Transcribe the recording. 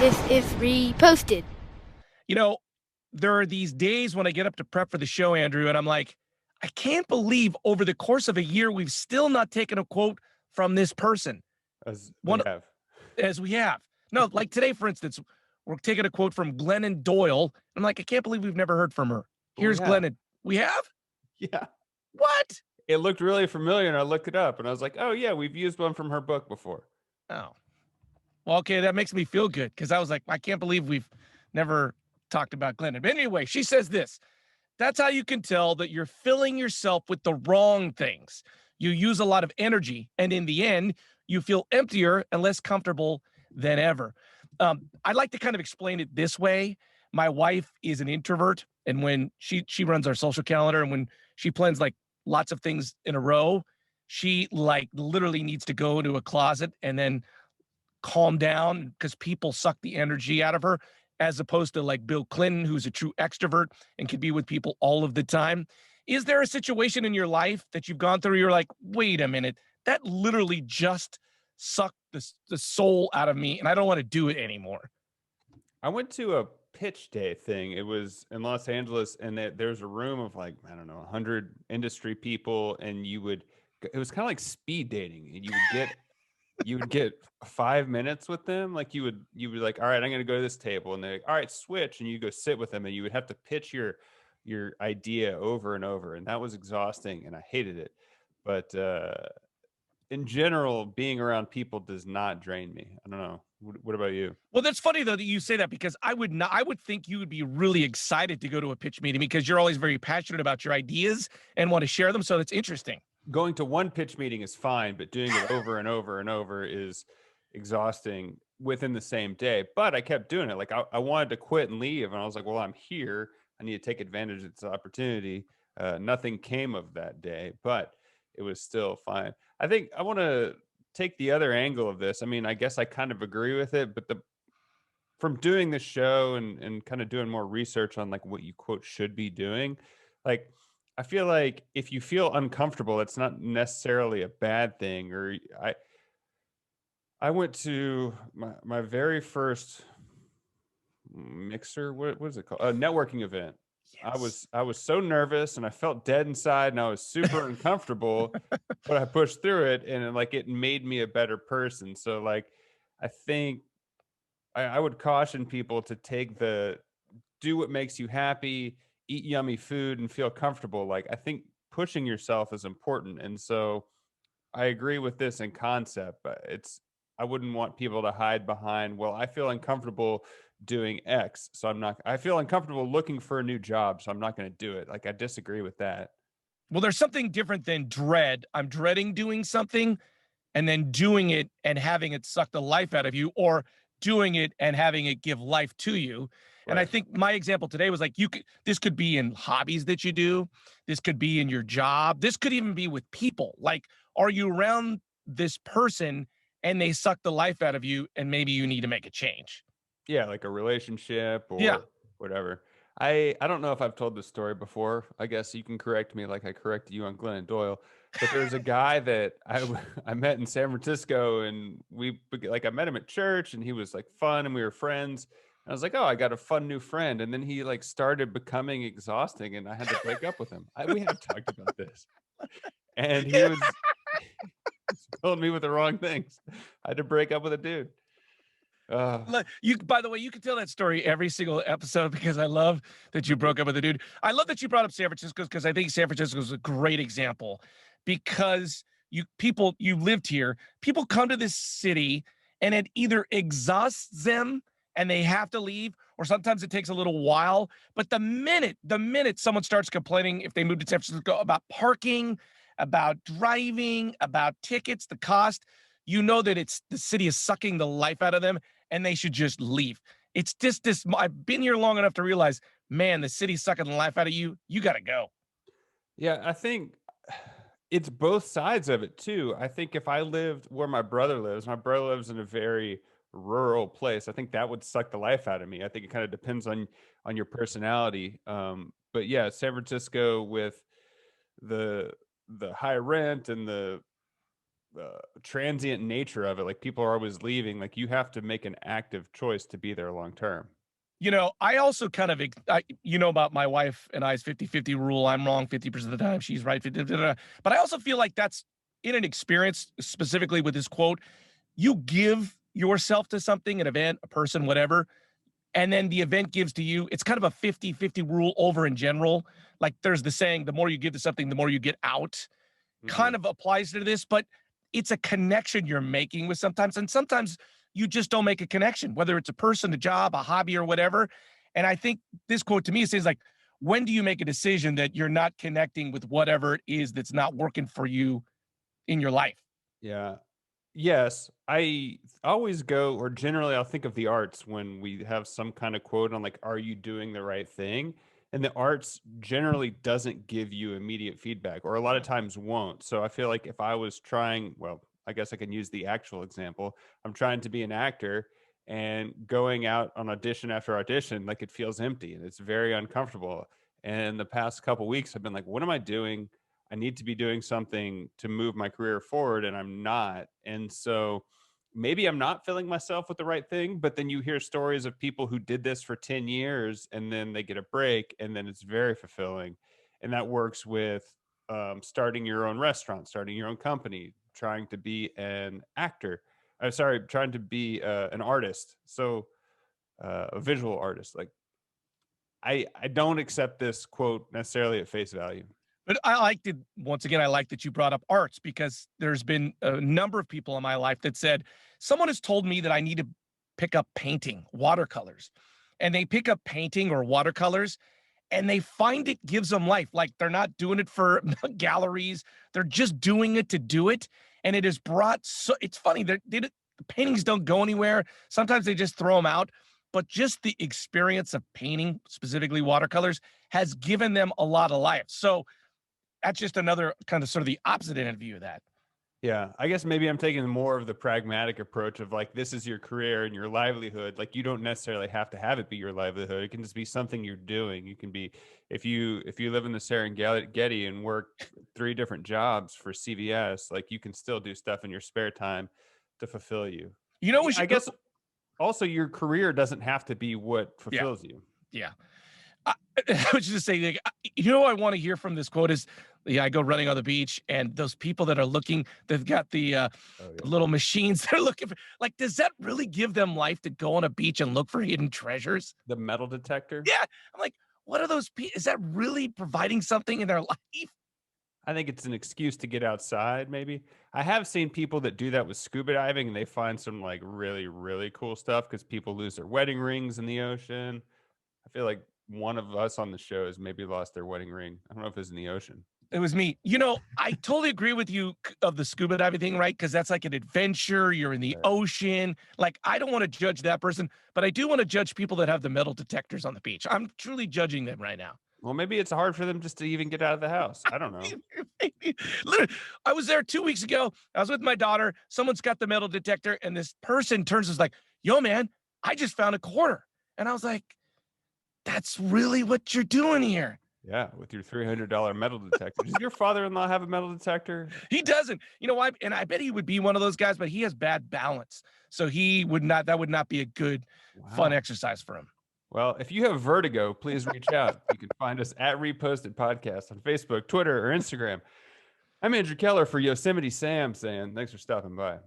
If reposted. You know, there are these days when I get up to prep for the show, Andrew, and I'm like, I can't believe over the course of a year, we've still not taken a quote from this person. As we One have. as we have. No, like today, for instance, we're taking a quote from Glennon Doyle. I'm like, I can't believe we've never heard from her. But we Here's have. Glennon. We have? Yeah. What? It looked really familiar, and I looked it up, and I was like, oh, yeah, we've used one from her book before. Oh. Well, okay, that makes me feel good because I was like, I can't believe we've never talked about Glennon. But anyway, she says this. That's how you can tell that you're filling yourself with the wrong things. You use a lot of energy, and in the end, you feel emptier and less comfortable than ever. I'd like to kind of explain it this way. My wife is an introvert, and when she runs our social calendar, and when she plans like lots of things in a row, she like literally needs to go into a closet and then calm down because people suck the energy out of her, as opposed to like Bill Clinton, who's a true extrovert and can be with people all of the time. Is there a situation in your life that you've gone through? You're like, wait a minute, that literally just sucked the soul out of me, and I don't want to do it anymore. I went to a pitch day thing. It was in Los Angeles, and there's a room of like, I don't know, 100 industry people, and it was kind of like speed dating, and you would get 5 minutes with them. Like you would like, all right, I'm going to go to this table, and they're like, all right, switch. And you go sit with them, and you would have to pitch your idea over and over. And that was exhausting, and I hated it. But in general, being around people does not drain me. I don't know. What about you? Well, that's funny though that you say that because I would think you would be really excited to go to a pitch meeting because you're always very passionate about your ideas and want to share them. So that's interesting. Going to one pitch meeting is fine, but doing it over and over and over is exhausting within the same day. But I kept doing it. Like I wanted to quit and leave, and I was like, well, I'm here. I need to take advantage of this opportunity. Nothing came of that day, but it was still fine. I think I want to take the other angle of this. I mean, I guess I kind of agree with it, but from doing this show and kind of doing more research on like what you quote should be doing, like I feel like if you feel uncomfortable, it's not necessarily a bad thing. Or I went to my very first mixer. What is it called? A networking event. Yes. I was so nervous and I felt dead inside and I was super uncomfortable, but I pushed through it and it made me a better person. So like I think I would caution people to do what makes you happy, eat yummy food, and feel comfortable. Like I think pushing yourself is important, and so I agree with this in concept. But I wouldn't want people to hide behind, well, I feel uncomfortable doing X, so I'm not. I feel uncomfortable looking for a new job, so I'm not going to do it. Like I disagree with that. Well, there's something different than dread. I'm dreading doing something and then doing it and having it suck the life out of you, or doing it and having it give life to you. And I Right. think my example today was like, this could be in hobbies that you do. This could be in your job. This could even be with people. Like, are you around this person and they suck the life out of you and maybe you need to make a change? Yeah, like a relationship Yeah. or whatever. I don't know if I've told this story before. I guess you can correct me like I corrected you on Glennon Doyle. But there's a guy that I met in San Francisco, and I met him at church, and he was like fun, and we were friends. And I was like, oh, I got a fun new friend. And then he like started becoming exhausting, and I had to break up with him. We have talked about this, and he was filling me with the wrong things. I had to break up with a dude. You, by the way, you can tell that story every single episode because I love that you broke up with a dude. I love that you brought up San Francisco because I think San Francisco is a great example because you lived here. People come to this city and it either exhausts them and they have to leave, or sometimes it takes a little while. But the minute someone starts complaining if they move to San Francisco about parking, about driving, about tickets, the cost, you know that it's the city is sucking the life out of them and they should just leave. It's just this. I've been here long enough to realize, man, the city's sucking the life out of you. You got to go. Yeah, I think it's both sides of it too. I think if I lived where my brother lives in a very rural place. I think that would suck the life out of me. I think it kind of depends on your personality. But yeah, San Francisco with the high rent and the transient nature of it. Like people are always leaving. Like you have to make an active choice to be there long term. I also kind of, about my wife and I's 50-50 rule. I'm wrong 50% of the time. She's right 50%. But I also feel like that's in an experience, specifically with this quote, you give yourself to something, an event, a person, whatever, and then the event gives to you. It's kind of a 50-50 rule over in general. Like there's the saying, the more you give to something, the more you get out. Kind of applies to this, but it's a connection you're making with sometimes. And sometimes you just don't make a connection, whether it's a person, a job, a hobby, or whatever. And I think this quote to me says, like, when do you make a decision that you're not connecting with whatever it is that's not working for you in your life? Yeah. Yes, I always go, or generally I'll think of the arts when we have some kind of quote on like, are you doing the right thing? And the arts generally doesn't give you immediate feedback, or a lot of times won't. So I feel like if I was trying, well, I guess I can use the actual example. I'm trying to be an actor and going out on audition after audition, like it feels empty and it's very uncomfortable. And the past couple weeks I've been like, what am I doing? I need to be doing something to move my career forward, and I'm not. And so maybe I'm not filling myself with the right thing, but then you hear stories of people who did this for 10 years and then they get a break and then it's very fulfilling. And that works with starting your own restaurant, starting your own company, trying to be an actor. I'm sorry, trying to be an artist. So a visual artist. Like I don't accept this quote necessarily at face value. But I liked it. Once again, I like that you brought up arts, because there's been a number of people in my life that said, someone has told me that I need to pick up painting, watercolors. And they pick up painting or watercolors and they find it gives them life. Like they're not doing it for galleries, they're just doing it to do it. And it has brought, so it's funny, the paintings don't go anywhere. Sometimes they just throw them out. But just the experience of painting, specifically watercolors, has given them a lot of life. So that's just another kind of sort of the opposite end of view of that. Yeah, I guess maybe I'm taking more of the pragmatic approach of like, this is your career and your livelihood. Like you don't necessarily have to have it be your livelihood. It can just be something you're doing. You can be, if you live in the Serengeti and work 3 different jobs for CVS, like you can still do stuff in your spare time to fulfill you. You know, we I should guess also your career doesn't have to be what Yeah. fulfills you. Yeah. I was just saying, like, what I want to hear from this quote is, yeah, I go running on the beach and those people that are looking, they've got the little machines they're looking for. Like, does that really give them life to go on a beach and look for hidden treasures? The metal detector. Yeah. I'm like, what are those people? Is that really providing something in their life? I think it's an excuse to get outside, maybe. I have seen people that do that with scuba diving and they find some like really, really cool stuff because people lose their wedding rings in the ocean. I feel like one of us on the show has maybe lost their wedding ring. I don't know if it's in the ocean. It was me. I totally agree with you of the scuba diving thing, right? Because that's like an adventure. You're in the ocean. Like, I don't want to judge that person, but I do want to judge people that have the metal detectors on the beach. I'm truly judging them right now. Well, maybe it's hard for them just to even get out of the house. I don't know. Literally, I was there 2 weeks ago. I was with my daughter. Someone's got the metal detector, and this person turns and is like, yo, man, I just found a quarter. And I was like, that's really what you're doing here. Yeah, with your $300 metal detector. Does your father-in-law have a metal detector? He doesn't. You know why? And I bet he would be one of those guys, but he has bad balance. So he would not, that would not be a good, fun exercise for him. Well, if you have vertigo, please reach out. You can find us at Reposted Podcast on Facebook, Twitter, or Instagram. I'm Andrew Keller for Yosemite Sam saying thanks for stopping by.